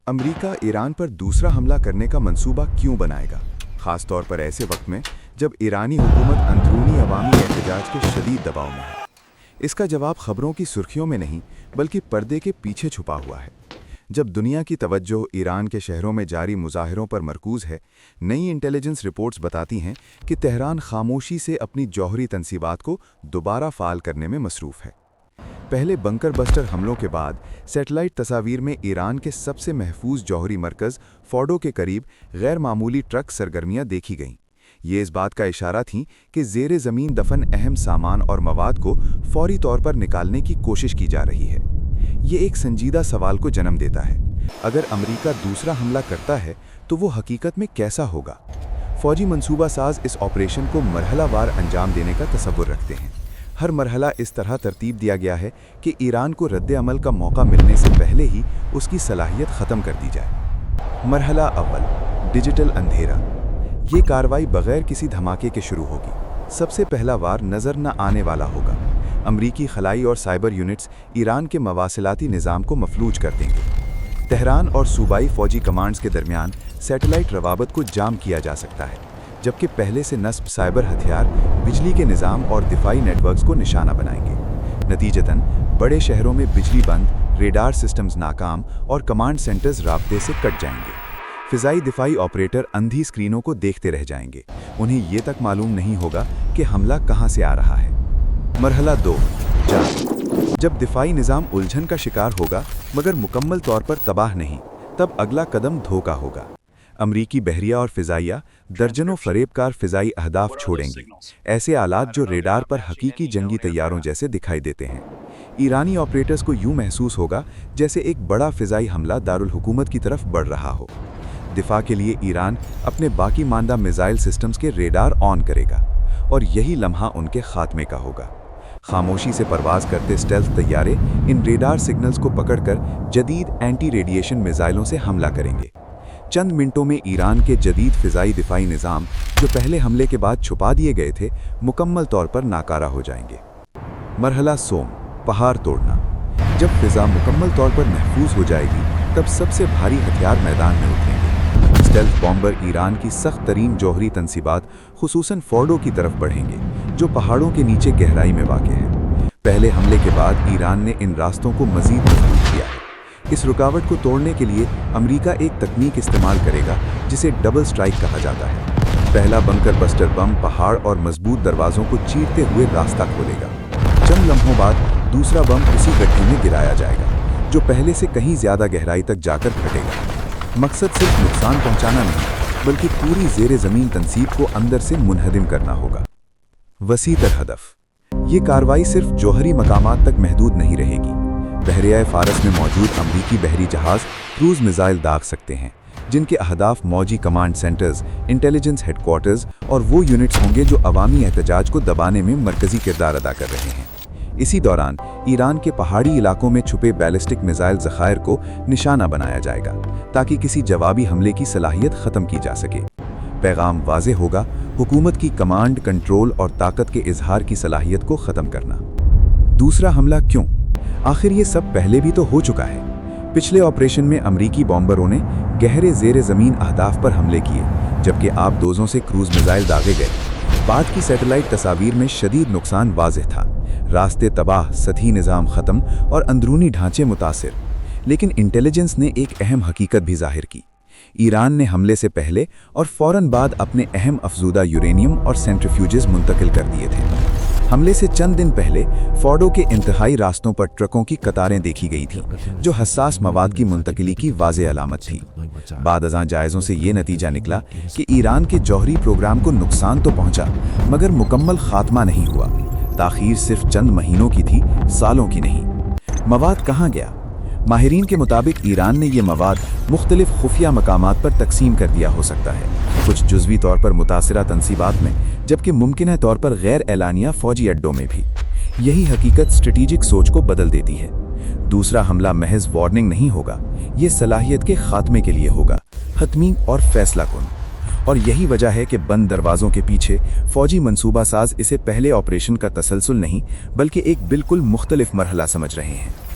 America Iran पर दूसरा हमला करने का मंसूबा क्यों बनाएगा, खास तौर पर ऐसे वक्त में जब ईरानी हुकूमत अंदरूनी अवामी एहतजाज के शदीद दबाव में है। इसका जवाब खबरों की सुर्खियों में नहीं बल्कि पर्दे के पीछे छुपा हुआ है। जब दुनिया की तवज्जो ईरान के शहरों में जारी मुजाहिरों पर मरकूज है, नई इंटेलिजेंस रिपोर्ट्स बताती हैं कि तेहरान खामोशी से अपनी जौहरी तंसीबात को दोबारा फाल करने में मसरूफ़ है। पहले बंकर बस्टर हमलों के बाद सैटेलाइट तस्वीर में ईरान के सबसे महफूज जौहरी मरकज़ फोर्डो के करीब गैर मामूली ट्रक सरगर्मियां देखी गईं। ये इस बात का इशारा थी कि ज़ेरे ज़मीन दफन अहम सामान और मवाद को फौरी तौर पर निकालने की कोशिश की जा रही है। ये एक संजीदा सवाल को जन्म देता है, अगर अमेरिका दूसरा हमला करता है तो वो हकीकत में कैसा होगा। फौजी मंसूबा साज इस ऑपरेशन को मरहलावार अंजाम देने का तसव्वुर रखते हैं। हर मरहला इस तरह तरतीब दिया गया है कि ईरान को रद्द अमल का मौका मिलने से पहले ही उसकी सलाहियत ख़त्म कर दी जाए। मरहला अव्वल, डिजिटल अंधेरा। ये कार्रवाई बगैर किसी धमाके के शुरू होगी। सबसे पहला वार नज़र न आने वाला होगा। अमरीकी खलाई और साइबर यूनिट्स ईरान के मवासिलाती निज़ाम को मफलूज कर देंगे। तेहरान और सूबाई फ़ौजी कमांड्स के दरमियान सैटेलाइट रवाबत को जाम किया जा सकता है, जबकि पहले से नस्ब साइबर हथियार बिजली के निज़ाम और दिफाई नेटवर्क्स को निशाना बनाएंगे। नतीजतन बड़े शहरों में बिजली बंद, रेडार सिस्टम्स नाकाम और कमांड सेंटर्स राब्ते से कट जाएंगे। फ़िज़ाई दिफाई ऑपरेटर अंधी स्क्रीनों को देखते रह जाएंगे। उन्हें ये तक मालूम नहीं होगा कि हमला कहाँ से आ रहा है। मरहला 2, जांच। जब दिफाई निज़ाम उलझन का शिकार होगा मगर मुकम्मल तौर पर तबाह नहीं, तब अगला कदम धोखा होगा। अमरीकी बहरिया और फ़िज़ाइया दर्जनों फ़रेबकार फ़िज़ाई अहदाफ छोड़ेंगे, ऐसे आलात जो रेडार पर हकीकी जंगी तैयारों जैसे दिखाई देते हैं। ईरानी ऑपरेटर्स को यूं महसूस होगा जैसे एक बड़ा फ़िज़ाई हमला दारुल हुकूमत की तरफ बढ़ रहा हो। दिफा के लिए ईरान अपने बाकी मानदा मिसाइल सिस्टम्स के रेडार ऑन करेगा और यही लम्हा उनके खात्मे का होगा। खामोशी से परवाज करते स्टेल्थ तैयारे इन रेडार सिग्नल्स को पकड़कर जदीद एंटी रेडिएशन मिसाइलों से हमला करेंगे। चंद मिनटों में ईरान के जदीद फ़िज़ाई दिफाई निज़ाम, जो पहले हमले के बाद छुपा दिए गए थे, मुकम्मल तौर पर नाकारा हो जाएंगे। मरहला सोम, पहाड़ तोड़ना। जब फ़िज़ा मुकम्मल तौर पर महफूज हो जाएगी, तब सबसे भारी हथियार मैदान में उतरेंगे। स्टेल्थ बॉम्बर ईरान की सख्त तरीन जौहरी तंसीबात खुसूसन फोर्डो की तरफ बढ़ेंगे, जो पहाड़ों के नीचे गहराई में वाक़ है। पहले हमले के बाद ईरान ने इन रास्तों को मज़ीद मजबूत किया है। इस रुकावट को तोड़ने के लिए अमेरिका एक तकनीक इस्तेमाल करेगा जिसे डबल स्ट्राइक कहा जाता है। पहला बंकर बस्टर बम पहाड़ और मजबूत दरवाज़ों को चीरते हुए रास्ता खोलेगा। चंद लम्हों बाद दूसरा बम उसी गड्ढे में गिराया जाएगा, जो पहले से कहीं ज़्यादा गहराई तक जाकर फटेगा। मकसद सिर्फ नुकसान पहुंचाना नहीं बल्कि पूरी ज़ेरे ज़मीन तंसीब को अंदर से मुनहदिम करना होगा। वसी तर हदफ। ये कार्रवाई सिर्फ जौहरी मकामात तक महदूद नहीं रहेगी। बहरिया फ़ारस में मौजूद अमरीकी बहरी जहाज़ क्रूज़ मिसाइल दाग सकते हैं, जिनके अहदाफ मौजी कमांड सेंटर्स, इंटेलिजेंस हेडक्वार्टर्स और वो यूनिट्स होंगे जो अवामी एहतजाज को दबाने में मरकज़ी किरदार अदा कर रहे हैं। इसी दौरान ईरान के पहाड़ी इलाकों में छुपे बैलिस्टिक मिसाइल ज़खायर को निशाना बनाया जाएगा, ताकि किसी जवाबी हमले की सलाहियत ख़त्म की जा सके। पैगाम वाज़ेह होगा, हुकूमत की कमांड, कंट्रोल और ताकत के इजहार की सलाहियत को ख़त्म करना। दूसरा हमला क्यों? आखिर ये सब पहले भी तो हो चुका है। पिछले ऑपरेशन में अमरीकी बॉम्बरों ने गहरे ज़ेरे ज़मीन अहदाफ पर हमले किए, जबकि आबदोज़ों से क्रूज़ मिसाइल दागे गए। बाद की सैटेलाइट तस्वीर में शदीद नुकसान वाज़ेह था। रास्ते तबाह, सतही निज़ाम ख़त्म और अंदरूनी ढांचे मुतासिर। लेकिन इंटेलिजेंस ने एक अहम हकीकत भी ज़ाहिर की। ईरान ने हमले से पहले और फ़ौरन बाद अपने अहम अफजूदा यूरेनियम और सेंट्रीफ्यूजेस मुंतकिल कर दिए थे। हमले से चंद दिन पहले फोर्डो के इंतहाई रास्तों पर ट्रकों की कतारें देखी गई थीं, जो हसास मवाद की मुंतकिली की वाज़ेह अलामत थी। बाद अज़ां जायज़ों से ये नतीजा निकला कि ईरान के जौहरी प्रोग्राम को नुकसान तो पहुंचा, मगर मुकम्मल खात्मा नहीं हुआ। ताख़ीर सिर्फ चंद महीनों की थी, सालों की नहीं। मवाद कहाँ गया? माहिरीन के मुताबिक ईरान ने यह मवाद मुख्तलिफ खुफिया मकामात पर तकसीम कर दिया हो सकता है, कुछ जुज़वी तौर पर मुतासिरा तंसीबात में, जबकि मुमकिन तौर पर गैर एलानिया फ़ौजी अड्डों में भी। यही हकीकत स्ट्रेटेजिक सोच को बदल देती है। दूसरा हमला महज वार्निंग नहीं होगा, ये सलाहियत के खात्मे के लिए होगा, हतमी और फैसला कुन। और यही वजह है कि बंद दरवाज़ों के पीछे फ़ौजी मंसूबा साज इसे पहले ऑपरेशन का तसलसल नहीं बल्कि एक बिल्कुल मुख्तलिफ मरहला समझ रहे हैं।